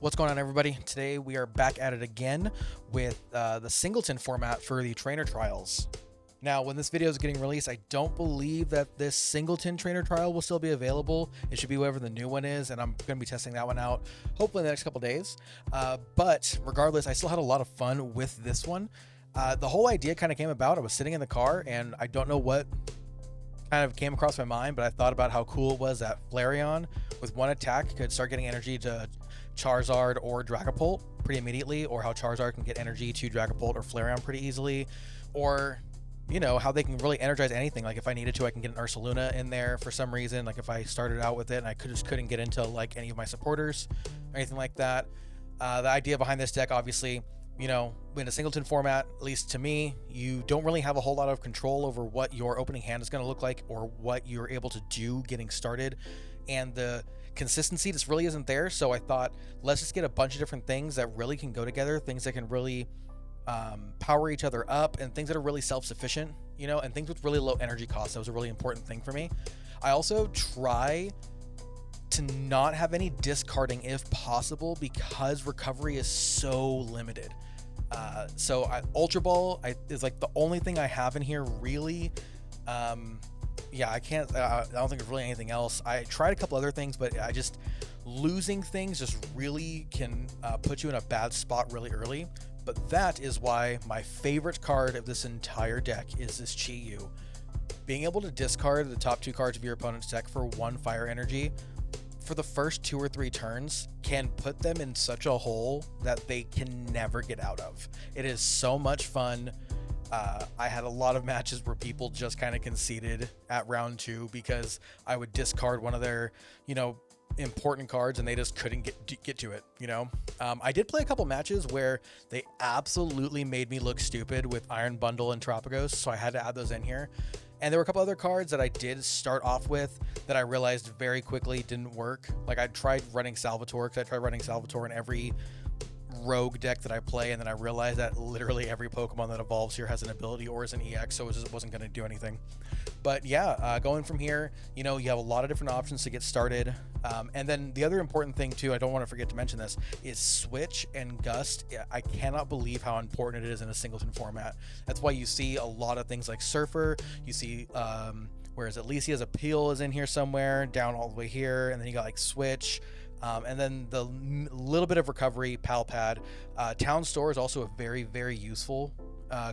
What's going on, everybody? Today we are back at it again with the singleton format for the trainer trials. Now, when this video is getting released, I don't believe that this singleton trainer trial will still be available. It should be whatever the new one is, and I'm going to be testing that one out hopefully in the next couple days. But regardless, I still had a lot of fun with this one. The whole idea kind of came about. I was sitting in the car, and I don't know what kind of came across my mind, but I thought about how cool it was that Flareon, with one attack, could start getting energy to Charizard or Dragapult pretty immediately, or how Charizard can get energy to Dragapult or Flareon pretty easily, or you know, how they can really energize anything. Like if I needed to, I can get an Ursaluna in there for some reason. Like if I started out with it and I just couldn't get into like any of my supporters or anything like that. The idea behind this deck, obviously, you know, in a singleton format, at least to me, you don't really have a whole lot of control over what your opening hand is going to look like or what you're able to do getting started. And the consistency just really isn't there. So I thought, let's just get a bunch of different things that really can go together, things that can really power each other up, and things that are really self-sufficient, you know, and things with really low energy costs. That was a really important thing for me. I also try to not have any discarding if possible, because recovery is so limited. Ultra Ball is like the only thing I have in here, really. Yeah, I don't think there's really anything else. I tried a couple other things, but losing things just really can put you in a bad spot really early. But that is why my favorite card of this entire deck is this Chi-Yu. Being able to discard the top two cards of your opponent's deck for one fire energy for the first 2 or 3 turns can put them in such a hole that they can never get out of. It is so much fun. I had a lot of matches where people just kind of conceded at round 2 because I would discard one of their, you know, important cards and they just couldn't get to it, you know. I did play a couple matches where they absolutely made me look stupid with Iron Bundle and Tropicos, so I had to add those in here. And there were a couple other cards that I did start off with that I realized very quickly didn't work. Like I tried running Salvatore, because I tried running Salvatore in every rogue deck that I play, and then I realized that literally every Pokemon that evolves here has an ability or is an EX, so it just wasn't going to do anything. But yeah, going from here, you know, you have a lot of different options to get started. And then the other important thing too, I don't want to forget to mention this, is Switch and Gust. I cannot believe how important it is in a singleton format. That's why you see a lot of things like Surfer, you see, whereas Alicia's Appeal is in here somewhere, down all the way here, and then you got like Switch, and then the little bit of recovery, Pal Pad. Town Store is also a very, very useful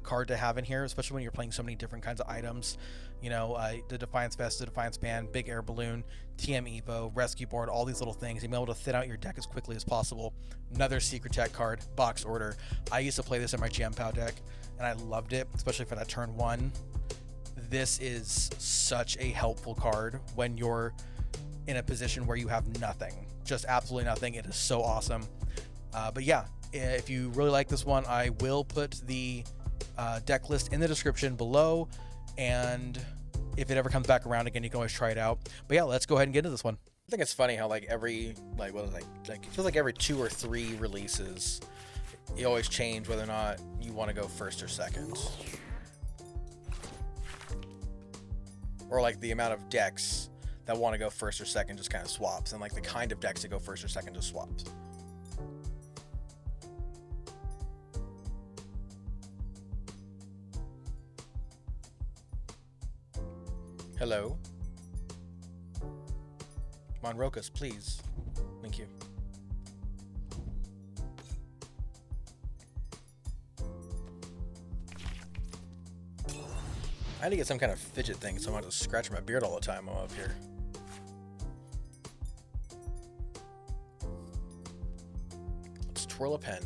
card to have in here, especially when you're playing so many different kinds of items. You know, the Defiance Vest, the Defiance Band, Big Air Balloon, TM Evo, Rescue Board, all these little things. You'll be able to thin out your deck as quickly as possible. Another Secret Tech card, Box Order. I used to play this in my Gem Pow deck, and I loved it, especially for that turn 1. This is such a helpful card when you're in a position where you have nothing. Just absolutely nothing. It is so awesome. But yeah, if you really like this one, I will put the deck list in the description below, and if it ever comes back around again, you can always try it out. But yeah, let's go ahead and get into this one. I think it's funny how like every it feels like every 2 or 3 releases, you always change whether or not you want to go first or second, or like the amount of decks that want to go first or second just kind of swaps, and like the kind of decks that go first or second just swaps. Hello. Come on, Rokas, please. Thank you. I had to get some kind of fidget thing, so I'm going to scratch my beard all the time while I'm up here. Let's twirl a pen.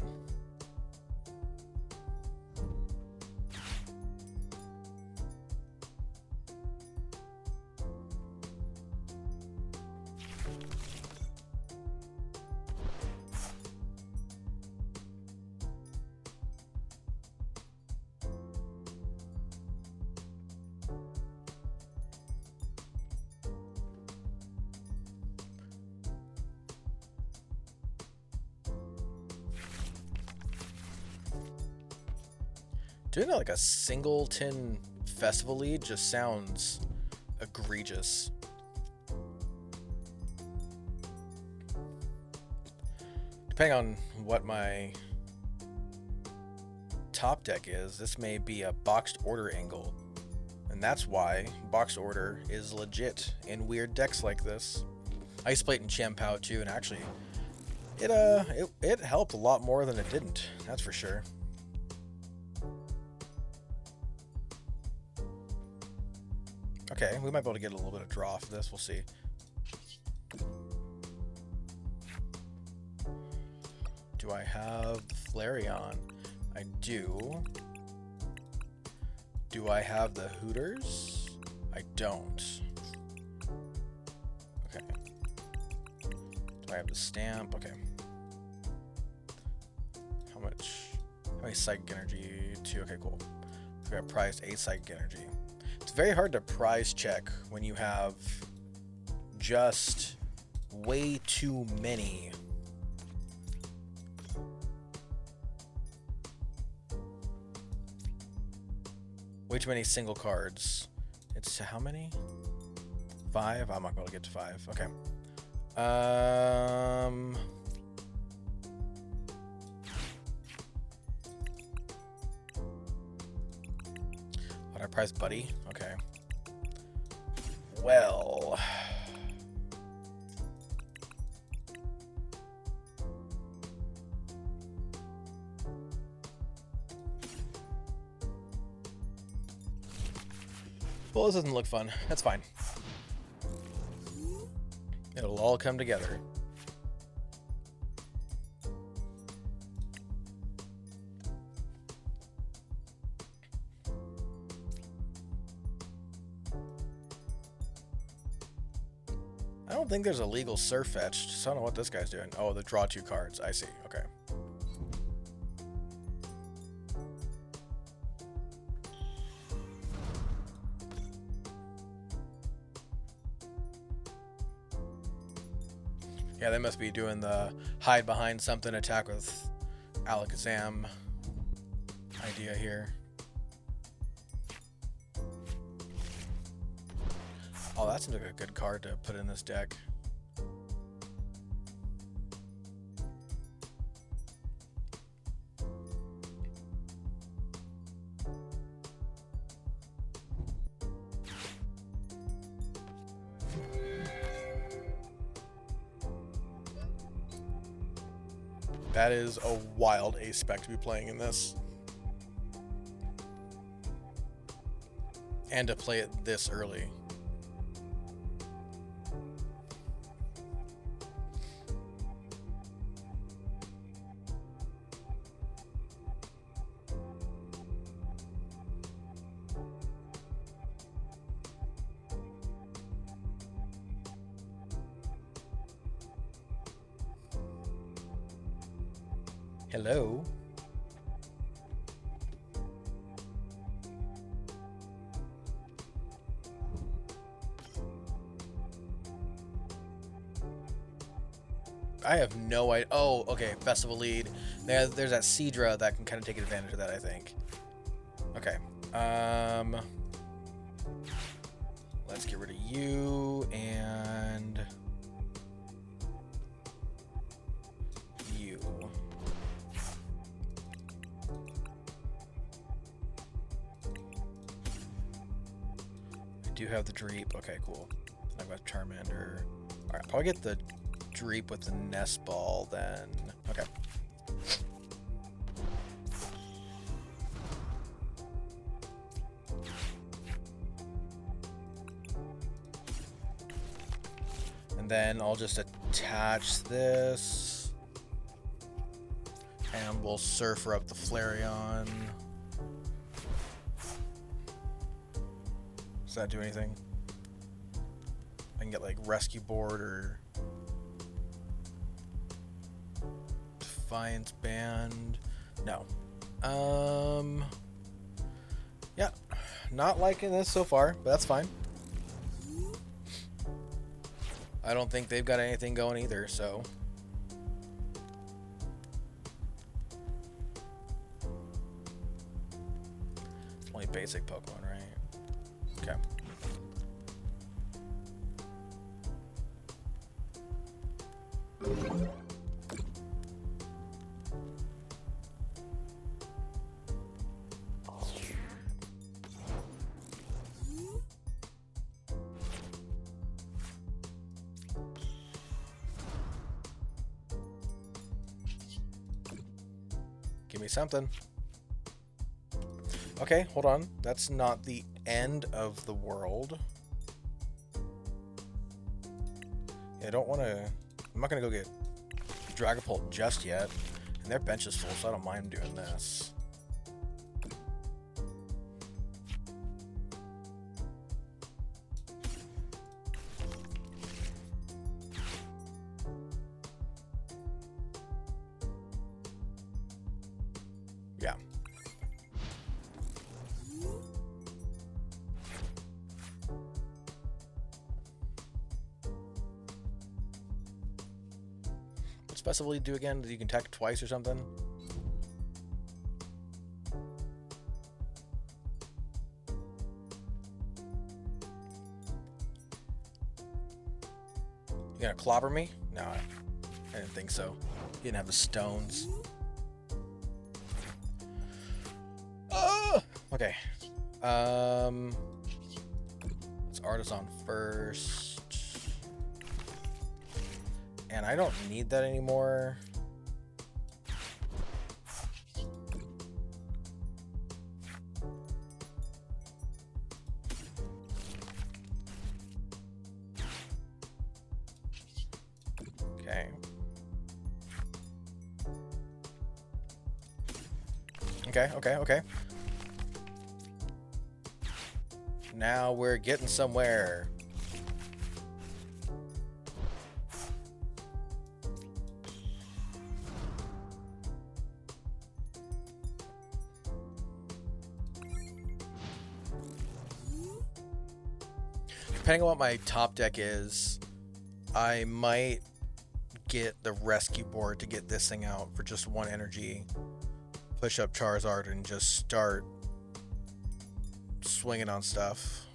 Doing like a singleton festival lead just sounds egregious. depending on what my top deck is, this may be a boxed order angle. And that's why boxed order is legit in weird decks like this. I used to play it in Champao too, and actually it helped a lot more than it didn't, that's for sure. Okay, we might be able to get a little bit of draw for this, we'll see. Do I have Flareon? I do. Do I have the Hooters? I don't. Okay. Do I have the stamp? Okay. How many psychic energy? 2. Okay, cool. So I got prized 8 psychic energy. It's very hard to prize check when you have just way too many. Way too many single cards. It's how many? 5? I'm not going to get to 5. Okay. What I prize Buddy? Okay. Well. Well, this doesn't look fun. That's fine. It'll all come together. I don't think there's a legal surf fetched, so I don't know what this guy's doing. Oh, the draw 2 cards. I see. Okay. Yeah, they must be doing the hide behind something, attack with Alakazam idea here. Oh, that seems like a good card to put in this deck. That is a wild ace spec to be playing in this. And to play it this early. Hello. I have no idea. Oh, okay. Festival lead. There's that Seadra that can kind of take advantage of that, I think. Okay. Let's get rid of you and you. I do have the Dreep. Okay, cool. I've got Charmander. All right, probably get the Dreep with the Nest Ball then. Okay. And then I'll just attach this. And we'll Surfer up the Flareon. Does that do anything? I can get like Rescue Board or Defiance Band. No. Yeah. Not liking this so far, but that's fine. I don't think they've got anything going either, so. Only basic Pokemon, right? Okay. Give me something. Okay, hold on. That's not the end of the world. Yeah, I don't want to... I'm not going to go get Dragapult just yet. And their bench is full, so I don't mind doing this. Yeah. What special will you do again? You can attack twice or something? You gonna clobber me? No, I didn't think so. You didn't have the stones. Okay. Let's Artisan first. And I don't need that anymore. Okay. Okay. Now we're getting somewhere. Depending on what my top deck is, I might get the rescue board to get this thing out for just 1 energy. Push up Charizard and just start swinging on stuff.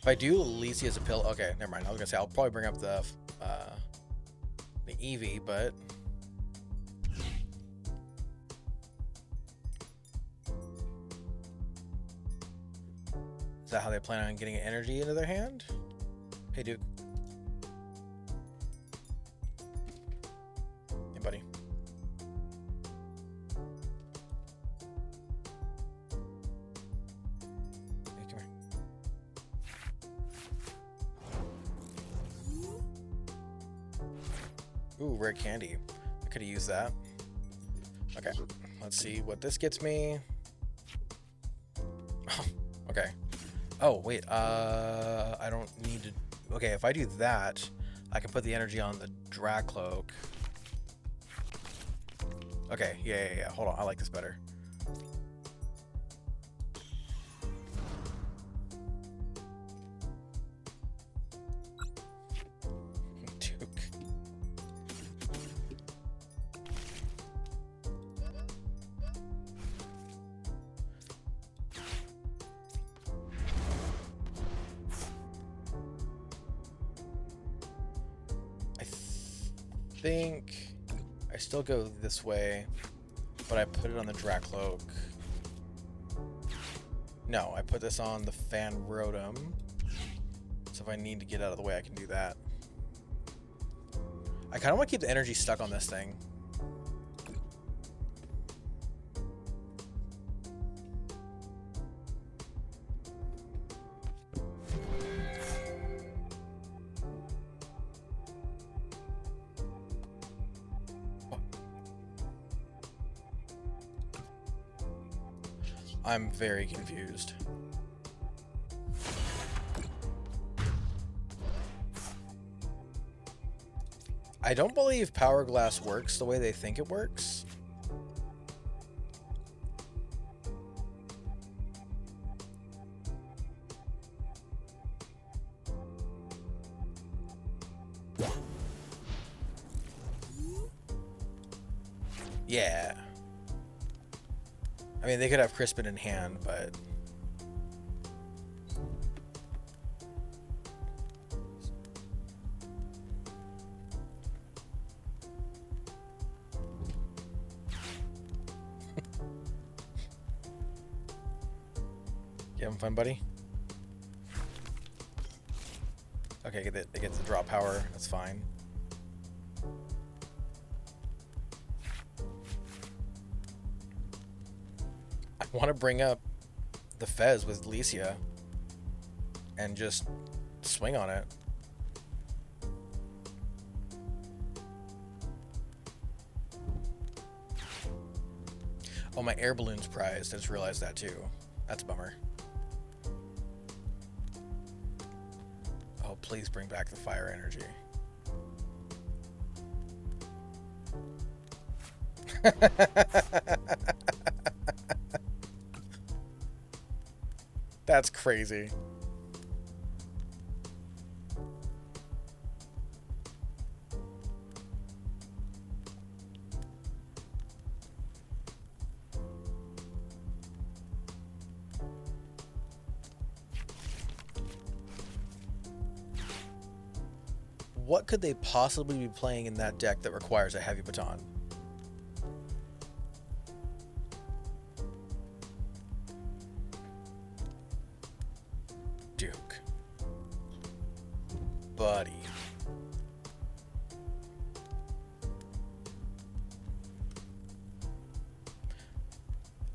If I do Lisi as a pill, okay, never mind. I was gonna say I'll probably bring up the Eevee, but is that how they plan on getting energy into their hand? Hey, Duke. Hey, buddy. Ooh, rare candy. I could have used that. Okay, let's see what this gets me. Okay. Oh, wait, I don't need to... Okay, if I do that, I can put the energy on the Drag Cloak. Okay, yeah. Hold on, I like this better. I think I still go this way, but I put it on the Dracloak. No, I put this on the Fan Rotom. So if I need to get out of the way, I can do that. I kind of want to keep the energy stuck on this thing. I'm very confused. I don't believe Power Glass works the way they think it works. Yeah. I mean, they could have Crispin in hand, but... You having fun, buddy? Okay, they get the draw power. That's fine. I want to bring up the Fez with Licia and just swing on it. Oh, my air balloon's prized. I just realized that too. That's a bummer. Oh, please bring back the fire energy. That's crazy. What could they possibly be playing in that deck that requires a heavy baton? Duke. Buddy.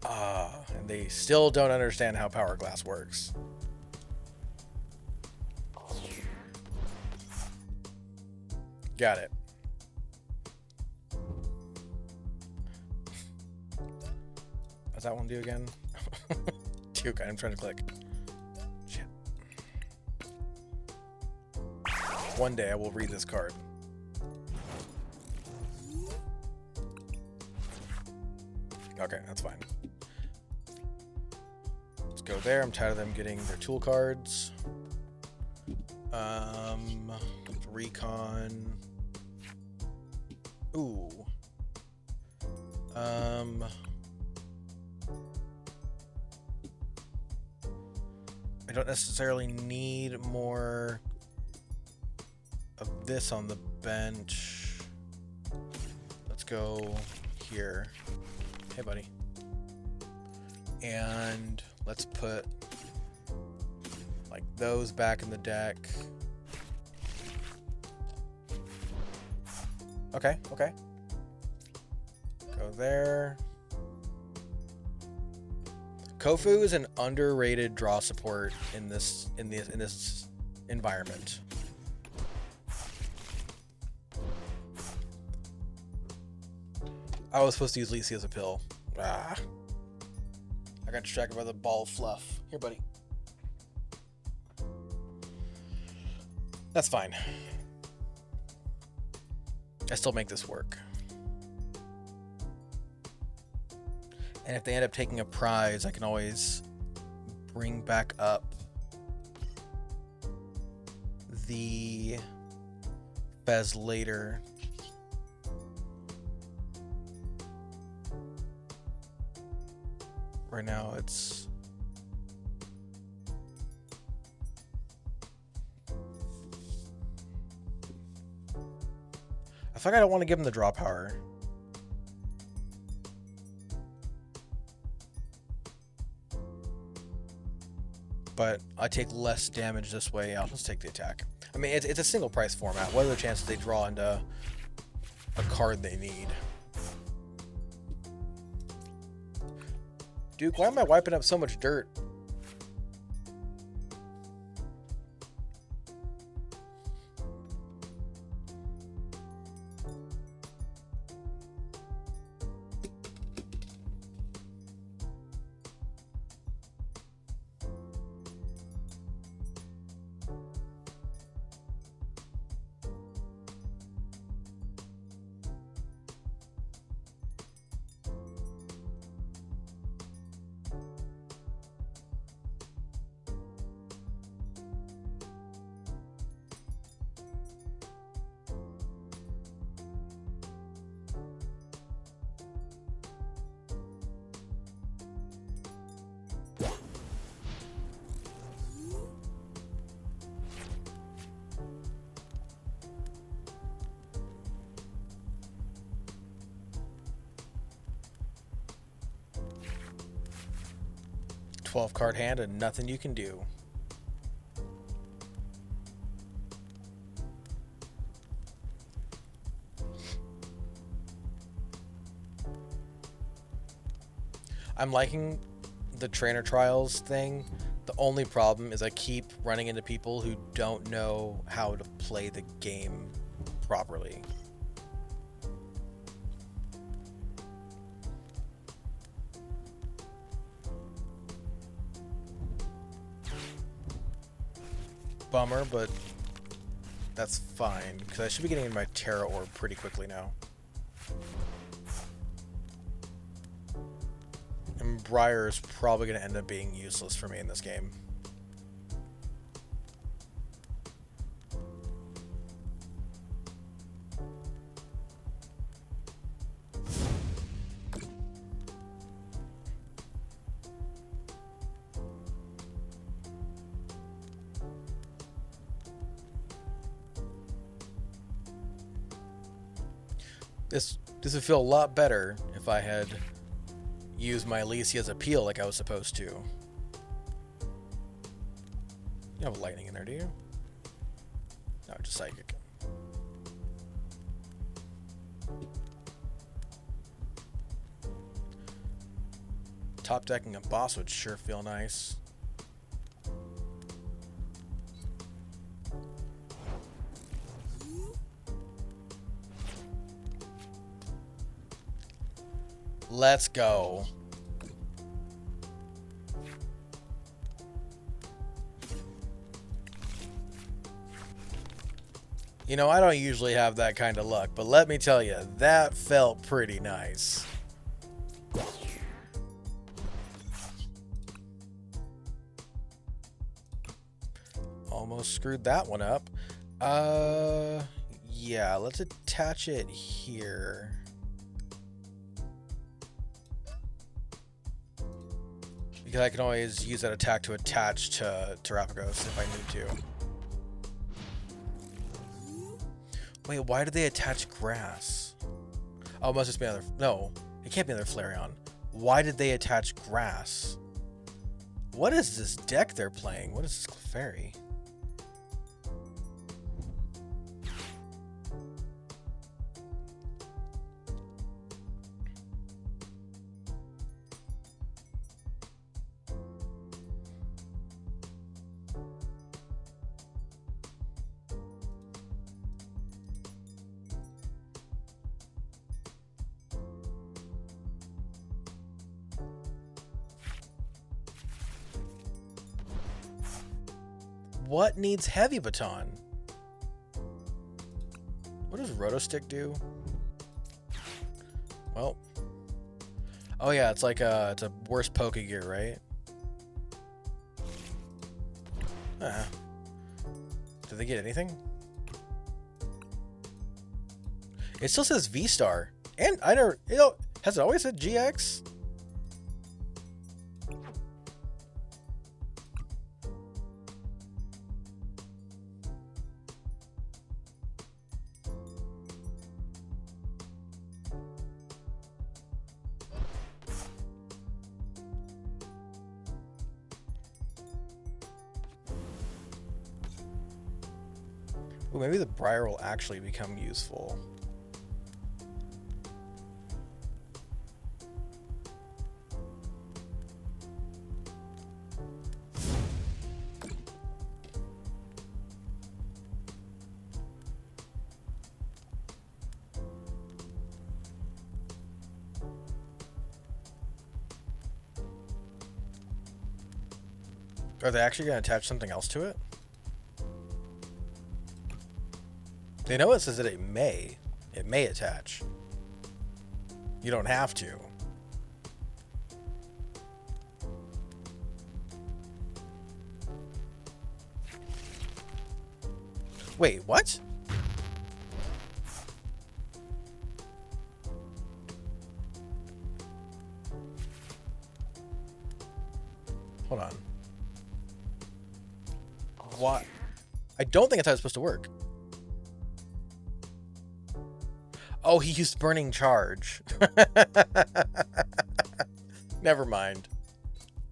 And they still don't understand how Power Glass works. Got it. What's that one do again? Duke, I'm trying to click. Shit. One day I will read this card. Okay, that's fine. Let's go there. I'm tired of them getting their tool cards. Recon. Ooh. I don't necessarily need more of this on the bench. Let's go here. Hey, buddy. And let's put like those back in the deck. Okay, okay. Go there. Kofu is an underrated draw support in this environment. I was supposed to use Licia as a pill. I got distracted by the ball of fluff. Here, buddy. That's fine. I still make this work. And if they end up taking a prize, I can always bring back up the Fez later. Right now it's... I feel like I don't want to give him the draw power. But I take less damage this way. I'll just take the attack. I mean, it's a single price format. What are the chances they draw into a card they need? Duke, why am I wiping up so much dirt? 12 card hand and nothing you can do. I'm liking the trainer trials thing. The only problem is I keep running into people who don't know how to play the game properly. Bummer, but that's fine, because I should be getting in my Terra Orb pretty quickly now. And Briar is probably going to end up being useless for me in this game. This would feel a lot better if I had used my Alicia's appeal like I was supposed to. You have lightning in there, do you? No, just psychic. Top decking a boss would sure feel nice. Let's go. You know, I don't usually have that kind of luck, but let me tell you, that felt pretty nice. Almost screwed that one up. Yeah, let's attach it here. Because I can always use that attack to attach to Terrapagos if I need to. Wait, why did they attach grass? Oh, it must just be another... No, it can't be another Flareon. Why did they attach grass? What is this deck they're playing? What is this Clefairy? What needs Heavy Baton? What does Rotostick do? Well, oh yeah, it's like it's a worse Pokegear, right? Did they get anything? It still says V-Star, and I never, you know, has it always said GX? Ooh, maybe the Briar will actually become useful. Are they actually going to attach something else to it? They know it says that it may attach. You don't have to. Wait, what? Hold on. What? I don't think that's how it's supposed to work. Oh, he used Burning Charge. Never mind.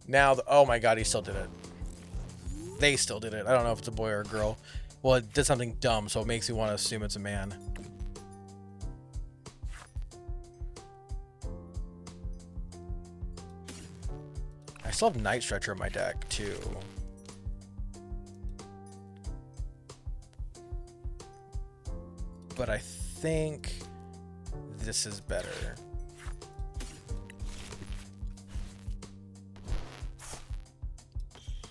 Now, oh my god, he still did it. They still did it. I don't know if it's a boy or a girl. Well, it did something dumb, so it makes me want to assume it's a man. I still have Night Stretcher in my deck, too. But I think this is better.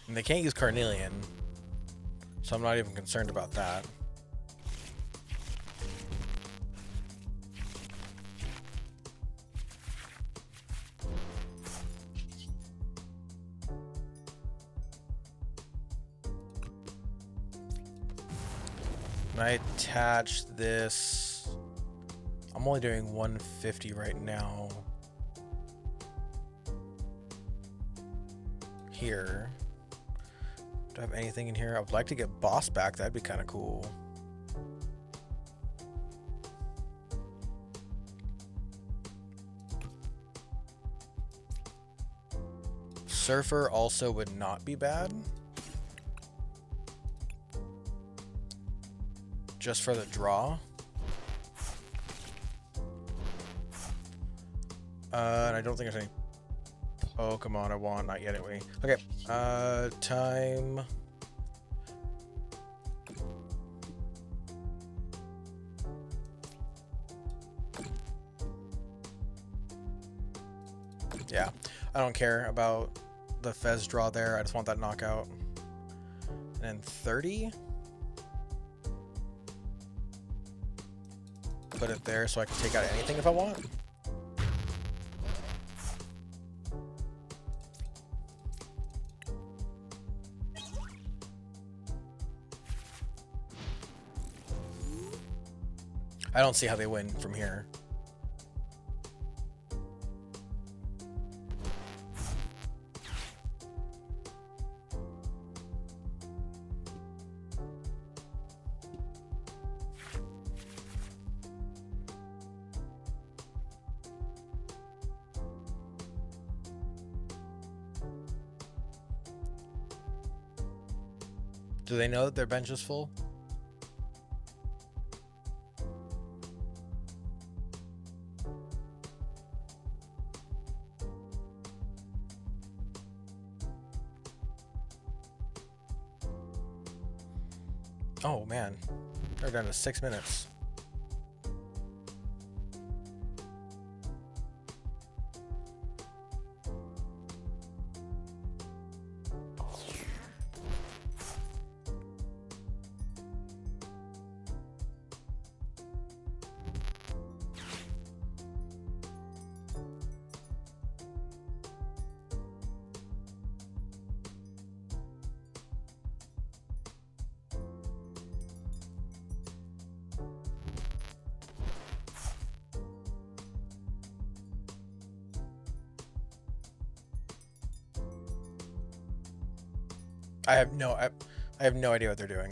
And they can't use Carnelian, so I'm not even concerned about that. And I attach this. I'm only doing 150 right now. Here. Do I have anything in here? I would like to get Boss back. That'd be kind of cool. Surfer also would not be bad. Just for the draw. And I don't think there's any Pokemon I want. Not yet, anyway. Okay. Time. Yeah. I don't care about the Fez draw there. I just want that knockout. And then 30. Put it there so I can take out anything if I want. I don't see how they win from here. Do they know that their bench is full? Oh man, they're down to 6 minutes. I have no idea what they're doing.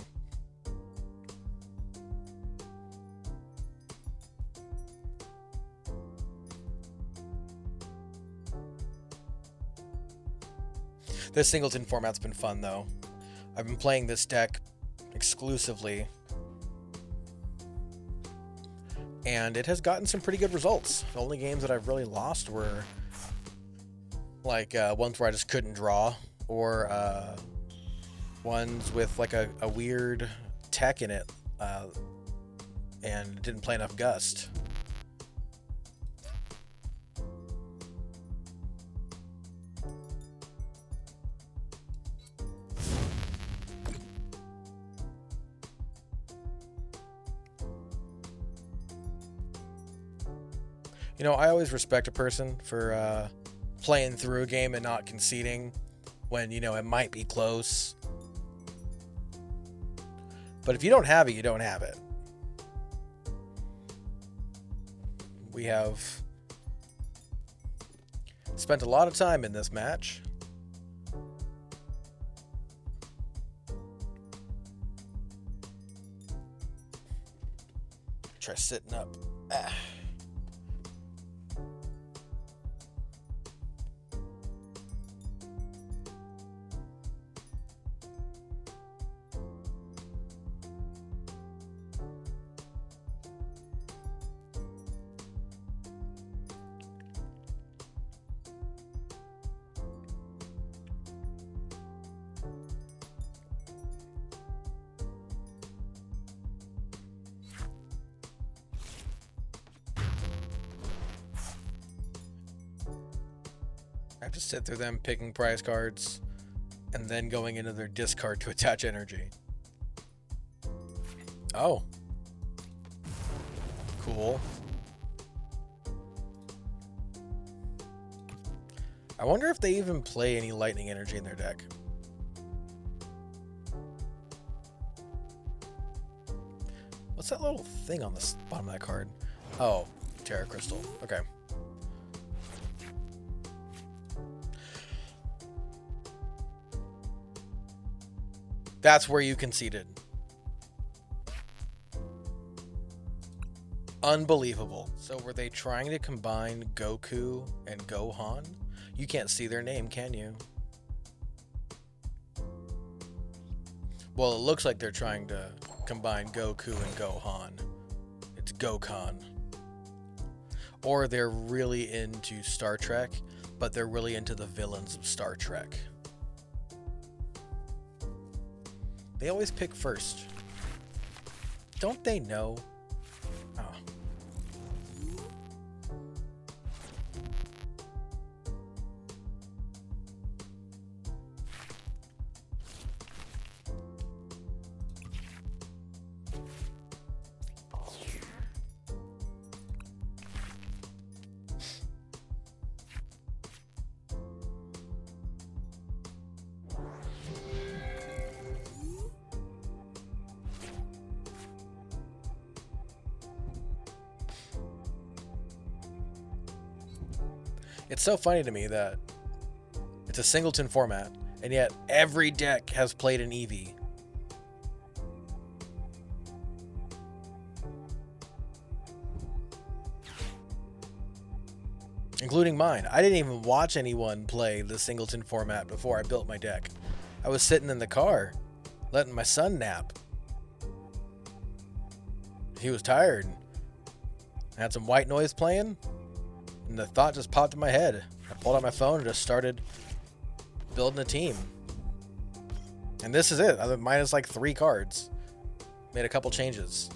This singleton format's been fun though. I've been playing this deck exclusively, and it has gotten some pretty good results. The only games that I've really lost were like ones where I just couldn't draw, or ones with like a weird tech in it and didn't play enough Gust. You know, I always respect a person for playing through a game and not conceding when, you know, it might be close. But if you don't have it, you don't have it. We have spent a lot of time in this match. Try sitting up. Ah. I have to sit through them picking prize cards and then going into their discard to attach energy. Oh. Cool. I wonder if they even play any lightning energy in their deck. What's that little thing on the bottom of that card? Oh, Terra Crystal. Okay. That's where you conceded. Unbelievable. So were they trying to combine Goku and Gohan? You can't see their name, can you? Well, it looks like they're trying to combine Goku and Gohan. It's Gokhan. Or they're really into Star Trek, but they're really into the villains of Star Trek. They always pick first. Don't they know? Oh. It's so funny to me that it's a singleton format, and yet every deck has played an Eevee. Including mine. I didn't even watch anyone play the singleton format before I built my deck. I was sitting in the car, letting my son nap. He was tired. I had some white noise playing. And the thought just popped in my head. I pulled out my phone and just started building a team. And this is it. Mine is like 3 cards. Made a couple changes.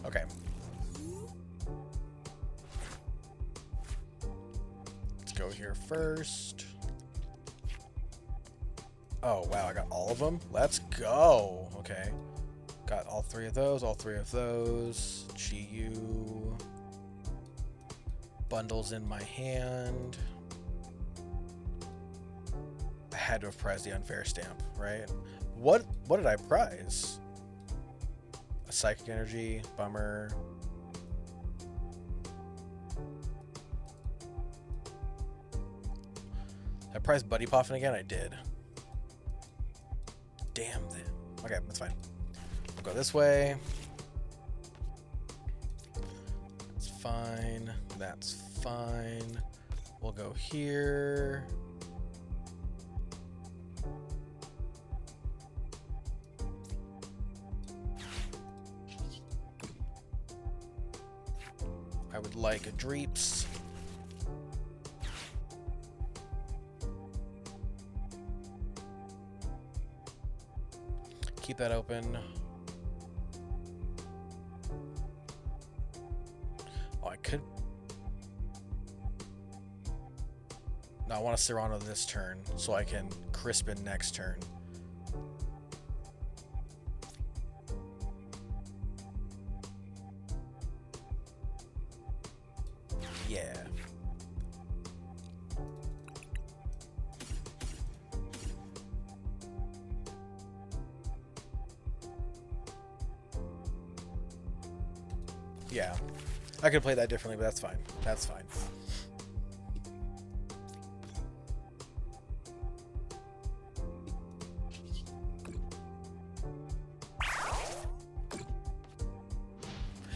Okay. Let's go here first. Oh, wow, I got all of them? Let's go. Okay. Got all 3 of those, all 3 of those. Chi-Yu. Bundles in my hand. I had to have prized the unfair stamp, right? What did I prize? A psychic energy, bummer. I priced Buddy Poffin again? I did. Damn it. Okay, that's fine. We'll go this way. That's fine. That's fine. We'll go here. I would like a Dreeps. Keep that open. Oh, I could. No, I want to Serrano this turn so I can Crispin next turn. Yeah. Yeah. I could play that differently, but that's fine. That's fine.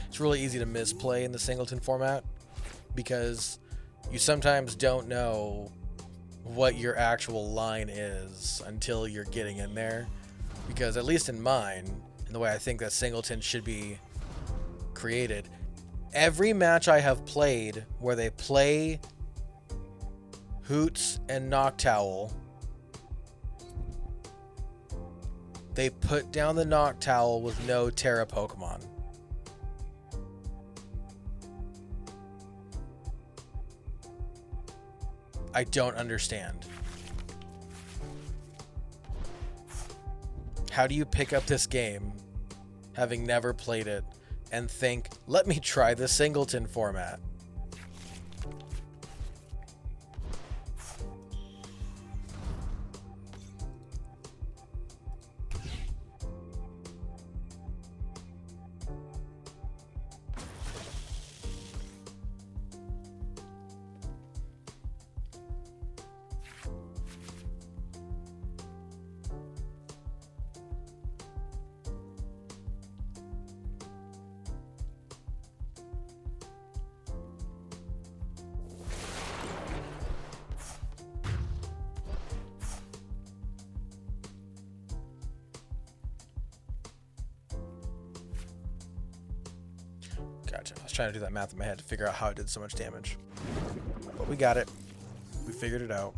It's really easy to misplay in the singleton format because you sometimes don't know what your actual line is until you're getting in there. Because at least in mine, and the way I think that singleton should be created, Every match I have played where they play Hoots and Noctowl, they put down the Noctowl with no Terra Pokemon. I don't understand. How do you pick up this game, having never played it, and think, let me try the singleton format? Gotcha. I was trying to do that math in my head to figure out how it did so much damage. But we got it. We figured it out.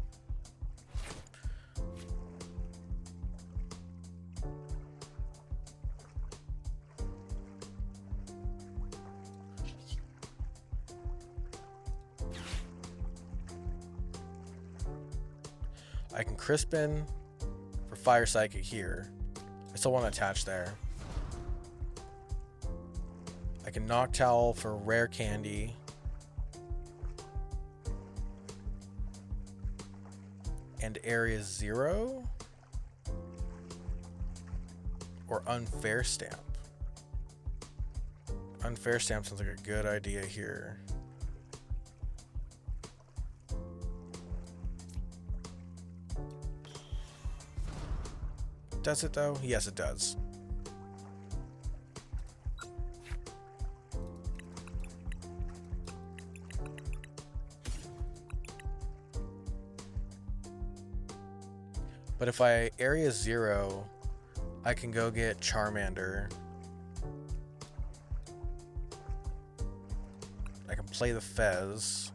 I can Crispin for Fire Psychic here. I still want to attach there. I can Noctowl for Rare Candy. And Area 0? Or Unfair Stamp? Unfair Stamp sounds like a good idea here. Does it though? Yes, it does. But if I Area 0, I can go get Charmander. I can play the Fez.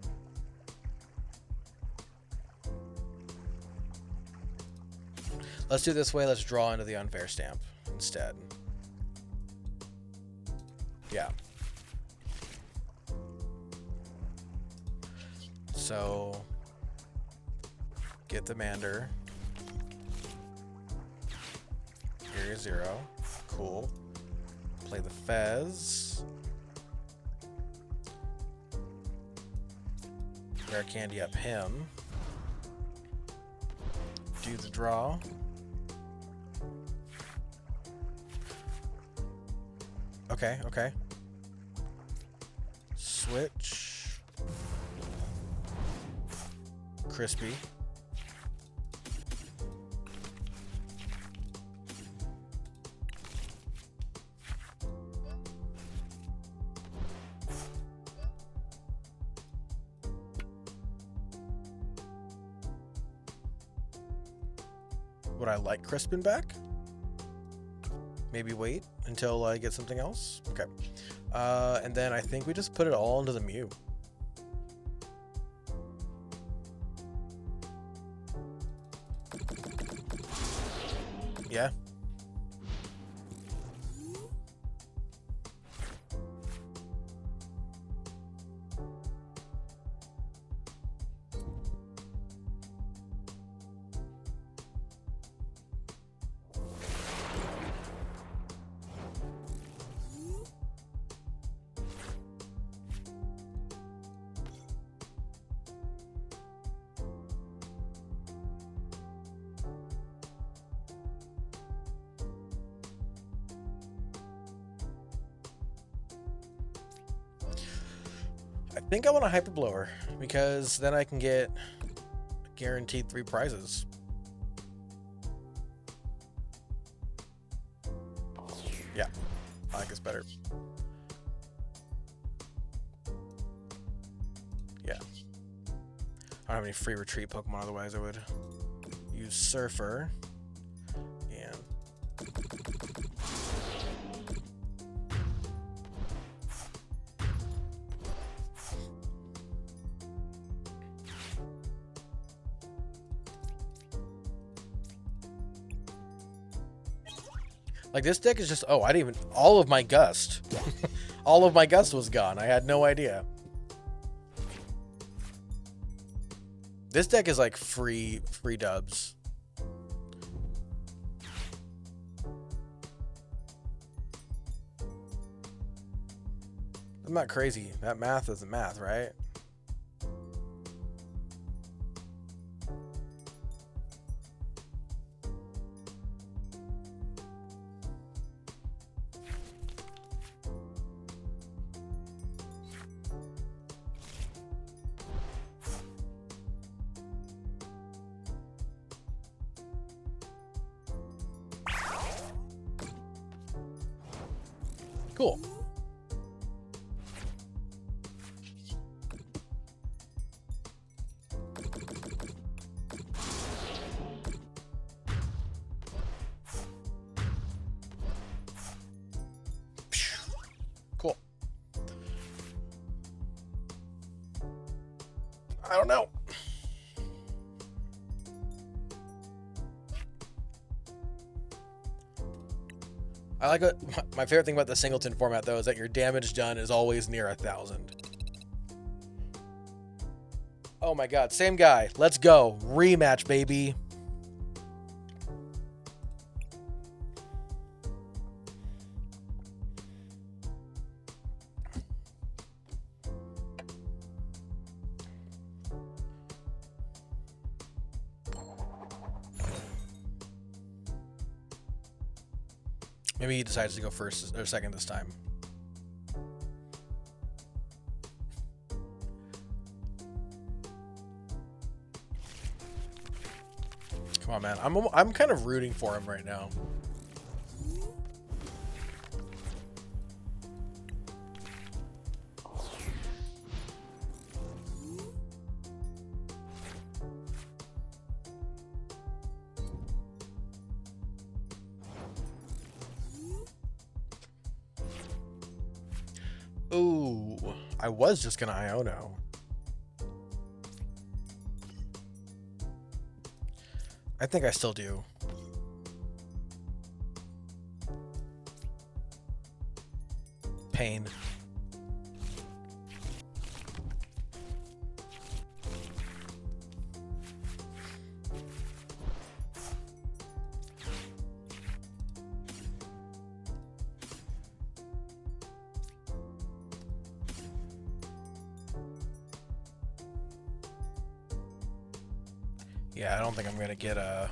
Let's do it this way. Let's draw into the Unfair Stamp instead. Yeah. So, get the Mander. Area 0. Cool. Play the Fez. Rare Candy up him. Do the draw. Okay, okay. Switch. Crispy. Would I like Crispin back? Maybe wait until I get something else? Okay. And then I think we just put it all into the Mew. Yeah. I think I want a Hyper Blower because then I can get guaranteed 3 prizes. Yeah, I like this better. Yeah. I don't have any free retreat Pokemon, otherwise I would use Surfer. And Like, this deck is just, oh, I didn't even, all of my Gust. All of my Gust was gone. I had no idea. This deck is like free dubs. I'm not crazy. That math isn't math, right? Cool. Cool. I don't know. I like what my favorite thing about the singleton format though is that your damage done is always near 1,000. Oh my god, same guy. Let's go. Rematch, baby. Maybe he decides to go first or second this time. Come on, man. I'm kind of rooting for him right now. Ooh, I was just gonna Iono. I think I still do. Pain. Yeah, I don't think I'm gonna get a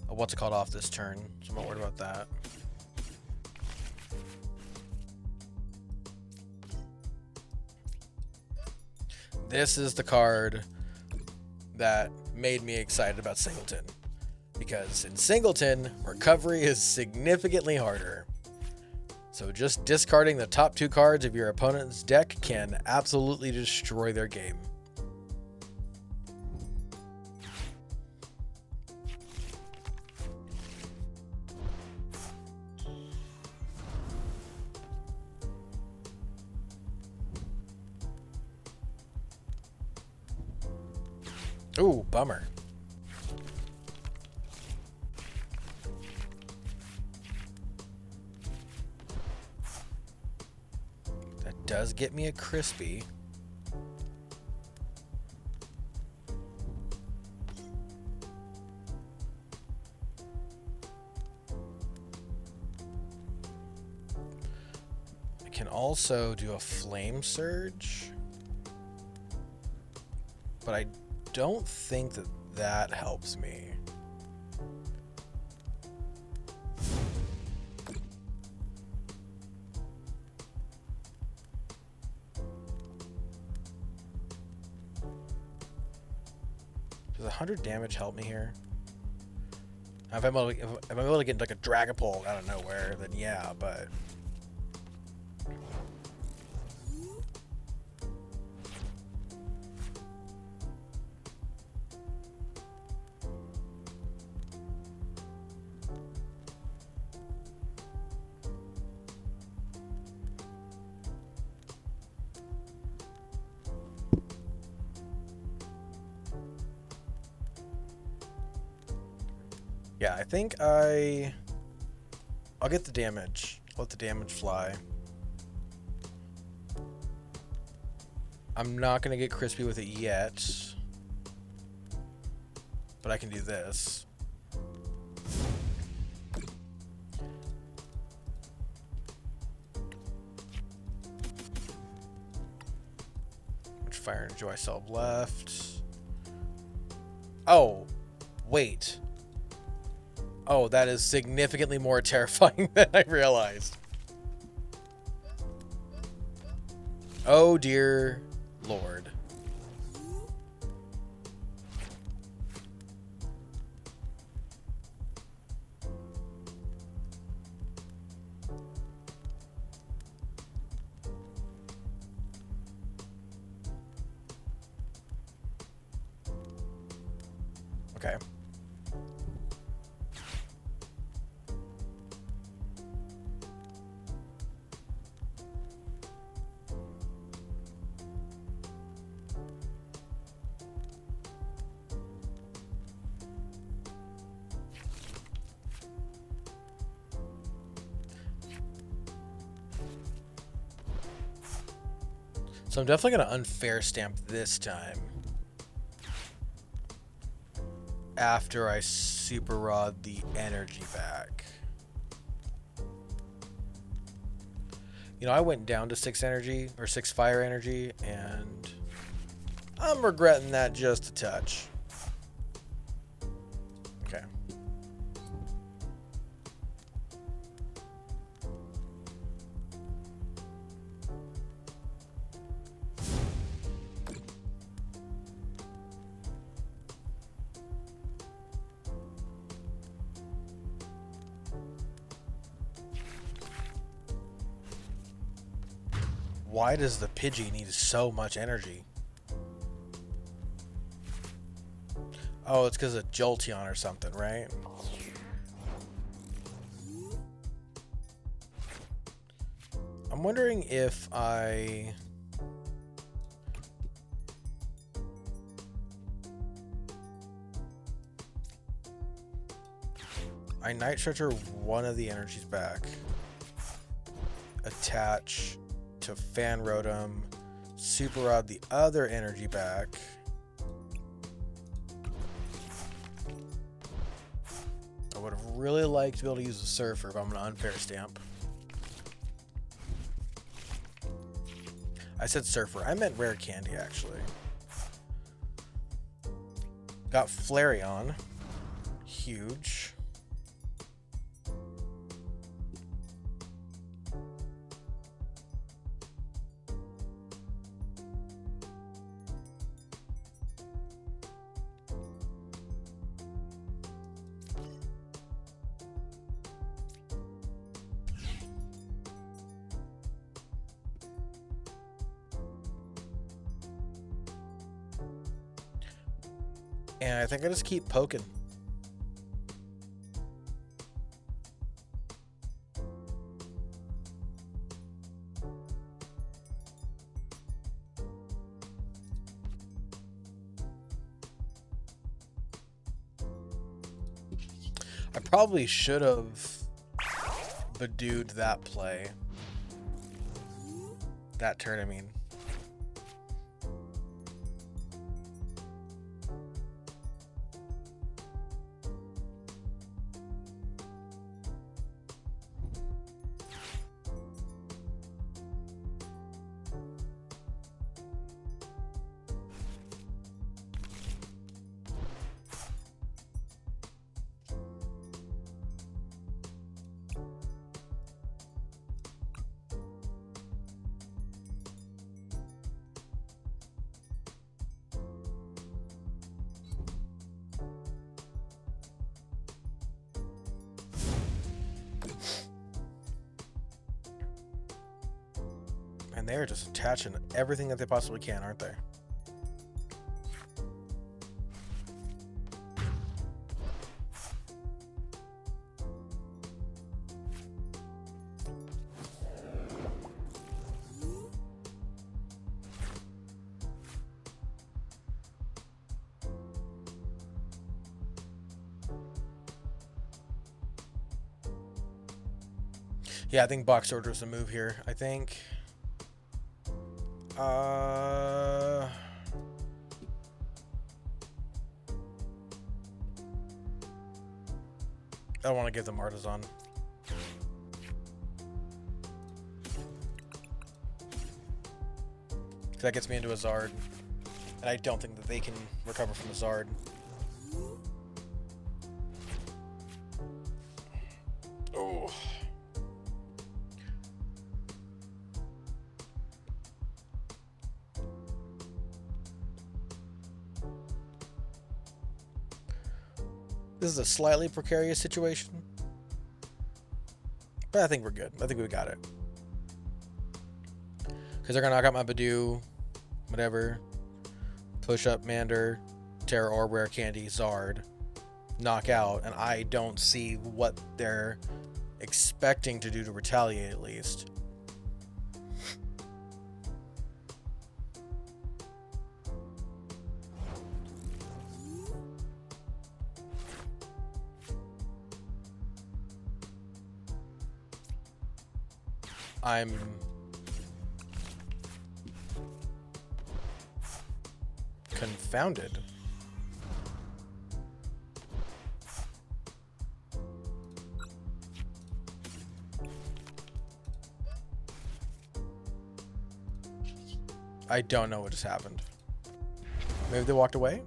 what's it called off this turn, so I'm not worried about that. This is the card that made me excited about Singleton, because in Singleton, recovery is significantly harder. So just discarding the top 2 cards of your opponent's deck can absolutely destroy their game. Ooh, bummer. That does get me a crispy. I can also do a flame surge, but I don't think that that helps me. Does 100 damage help me here? If I'm able to get like a Dragapult out of nowhere, then yeah, but Yeah, I think I'll get the damage. Let the damage fly. I'm not gonna get crispy with it yet, but I can do this. Which fire energy do I still have left? Oh, wait. Oh, that is significantly more terrifying than I realized. Oh, dear Lord. Okay. So I'm definitely going to unfair stamp this time. After I super rod the energy back. You know, I went down to 6 energy, or 6 fire energy, and I'm regretting that just a touch. Okay. Why does the Pidgey need so much energy? Oh, it's because of Jolteon or something, right? I'm wondering if I Night Stretcher one of the energies back. Attach to Fan Rotom, Super Rod the other energy back. I would have really liked to be able to use the Surfer, but I'm going to unfair stamp. I said Surfer. I meant Rare Candy, actually. Got Flareon. Huge. And I think I just keep poking. I probably should have Badooed that play. That turn, I mean. And they're just attaching everything that they possibly can, aren't they? Yeah, I think box order is the move here. I think. I don't want to give them Artisan. Because that gets me into a Zard. And I don't think that they can recover from a Zard. Oh. This is a slightly precarious situation. But I think we're good. I think we got it. Because they're going to knock out my Badoo, whatever. Push up Mander, Terra Orb, Rare Candy, Zard. Knock out. And I don't see what they're expecting to do to retaliate, at least. I'm confounded. I don't know what just happened. Maybe they walked away?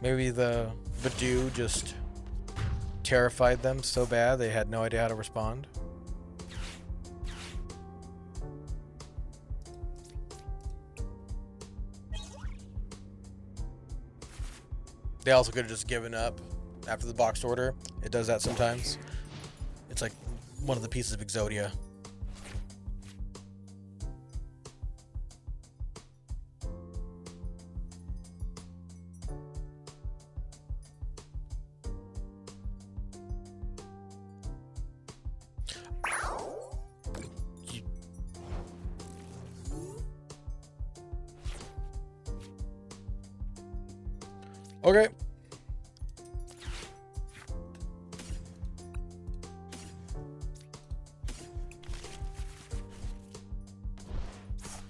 Maybe the Badoo just terrified them so bad they had no idea how to respond. They also could have just given up after the boxed order. It does that sometimes. It's like one of the pieces of Exodia. Okay.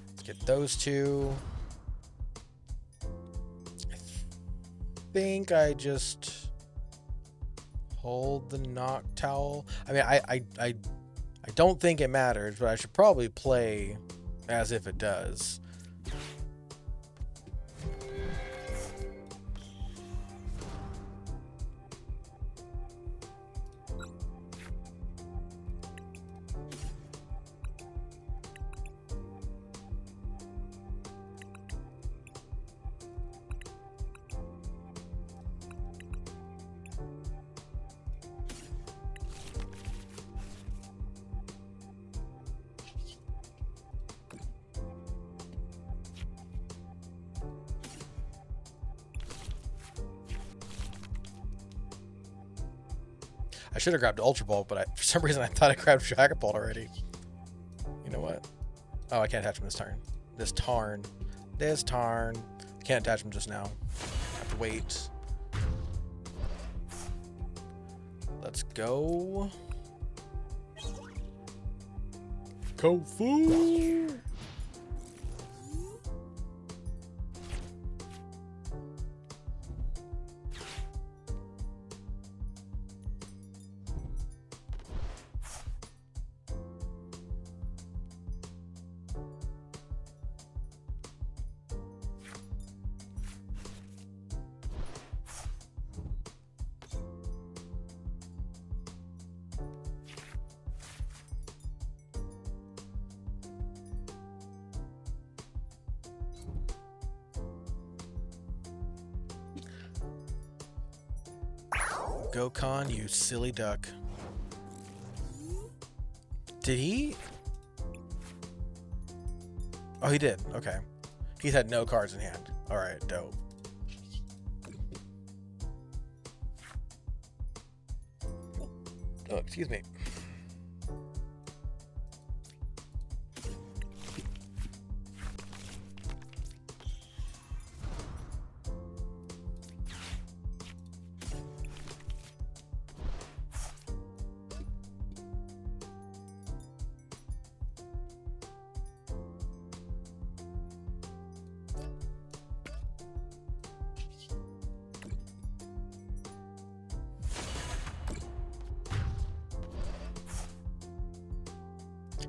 Let's get those two. I think I just hold the knock towel. I mean, I don't think it matters, but I should probably play as if it does. I should have grabbed Ultra Ball, but for some reason I thought I grabbed Dragapult already. You know what? Oh, I can't attach him this turn. This turn. Can't attach him just now. I have to wait. Let's go. Kofu! Gokon, you silly duck. Did he? Oh, he did. Okay. He's had no cards in hand. All right, dope. Oh, excuse me.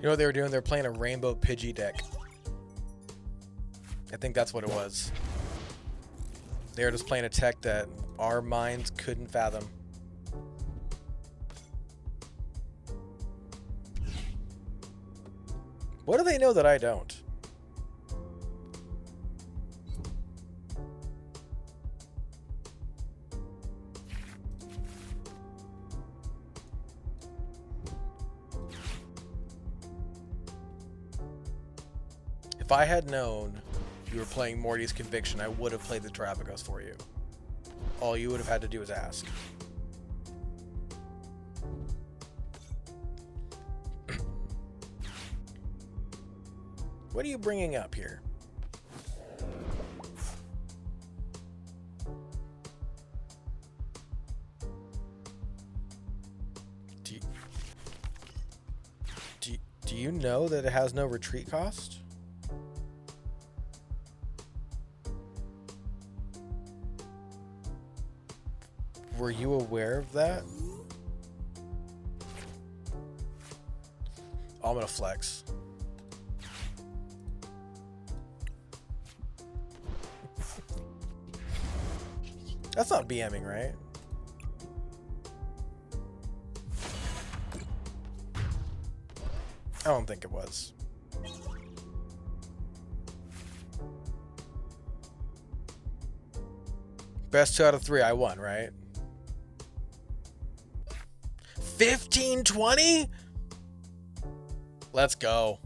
You know what they were doing? They were playing a Rainbow Pidgey deck. I think that's what it was. They were just playing a tech that our minds couldn't fathom. What do they know that I don't? If I had known you were playing Morty's Conviction, I would have played the Terapagos for you. All you would have had to do is ask. What are you bringing up here? Do you know that it has no retreat cost? Were you aware of that? Oh, I'm gonna flex. That's not BMing, right? I don't think it was. Best 2 out of 3, I won, right? 15-20? Let's go.